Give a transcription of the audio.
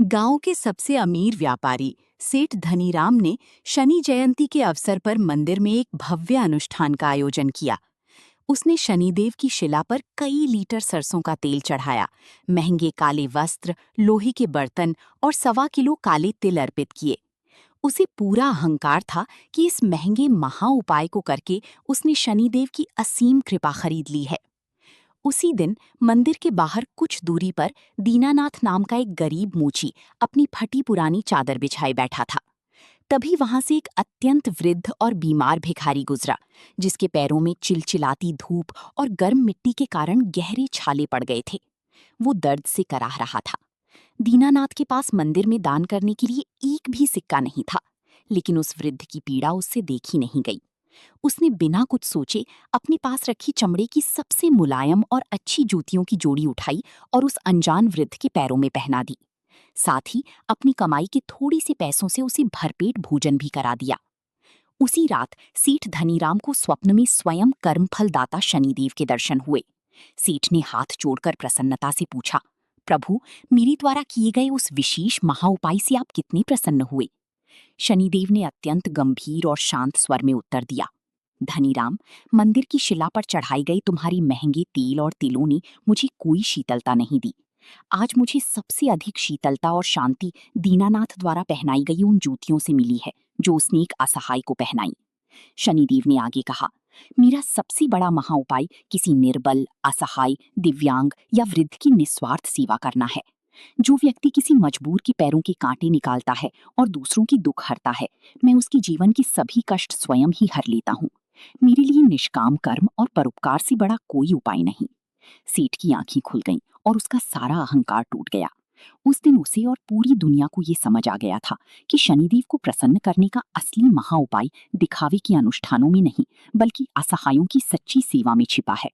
गांव के सबसे अमीर व्यापारी सेठ धनीराम ने शनि जयंती के अवसर पर मंदिर में एक भव्य अनुष्ठान का आयोजन किया। उसने शनिदेव की शिला पर कई लीटर सरसों का तेल चढ़ाया, महंगे काले वस्त्र, लोहे के बर्तन और 1.25 किलो काले तिल अर्पित किए। उसे पूरा अहंकार था कि इस महंगे महा उपाय को करके उसने शनिदेव की असीम कृपा खरीद ली है। उसी दिन मंदिर के बाहर कुछ दूरी पर दीनानाथ नाम का एक गरीब मूची अपनी फटी पुरानी चादर बिछाए बैठा था। तभी वहां से एक अत्यंत वृद्ध और बीमार भिखारी गुजरा, जिसके पैरों में चिलचिलाती धूप और गर्म मिट्टी के कारण गहरे छाले पड़ गए थे। वो दर्द से कराह रहा था। दीनानाथ के पास मंदिर में दान करने के लिए एक भी सिक्का नहीं था, लेकिन उस वृद्ध की पीड़ा उससे देखी नहीं गई। उसने बिना कुछ सोचे अपने पास रखी चमड़े की सबसे मुलायम और अच्छी जूतियों की जोड़ी उठाई और उस अनजान वृद्ध के पैरों में पहना दी। साथ ही अपनी कमाई के थोड़ी से पैसों से उसे भरपेट भोजन भी करा दिया। उसी रात सेठ धनीराम को स्वप्न में स्वयं कर्मफलदाता शनिदेव के दर्शन हुए। सेठ ने हाथ जोड़कर प्रसन्नता से पूछा, प्रभु, मेरे द्वारा किए गए उस विशेष महाउपाय से आप कितने प्रसन्न हुए? शनिदेव ने अत्यंत गंभीर और शांत स्वर में उत्तर दिया, धनीराम, मंदिर की शिला पर चढ़ाई गई तुम्हारी महंगे तेल और तिलों ने मुझे कोई शीतलता नहीं दी। आज मुझे सबसे अधिक शीतलता और शांति दीनानाथ द्वारा पहनाई गई उन जूतियों से मिली है, जो उसने एक असहाय को पहनाई। शनिदेव ने आगे कहा, मेरा सबसे बड़ा महाउपाय किसी निर्बल, असहाय, दिव्यांग या वृद्ध की निस्वार्थ सेवा करना है। जो व्यक्ति किसी मजबूर के पैरों के कांटे निकालता है और दूसरों की दुख हरता है, मैं उसके जीवन के सभी कष्ट स्वयं ही हर लेता हूँ। मेरे लिए निष्काम कर्म और परोपकार से बड़ा कोई उपाय नहीं। सेठ की आंखें खुल गईं और उसका सारा अहंकार टूट गया। उस दिन उसे और पूरी दुनिया को ये समझ आ गया था कि शनिदेव को प्रसन्न करने का असली महाउपाय दिखावे के अनुष्ठानों में नहीं, बल्कि असहायों की सच्ची सेवा में छिपा है।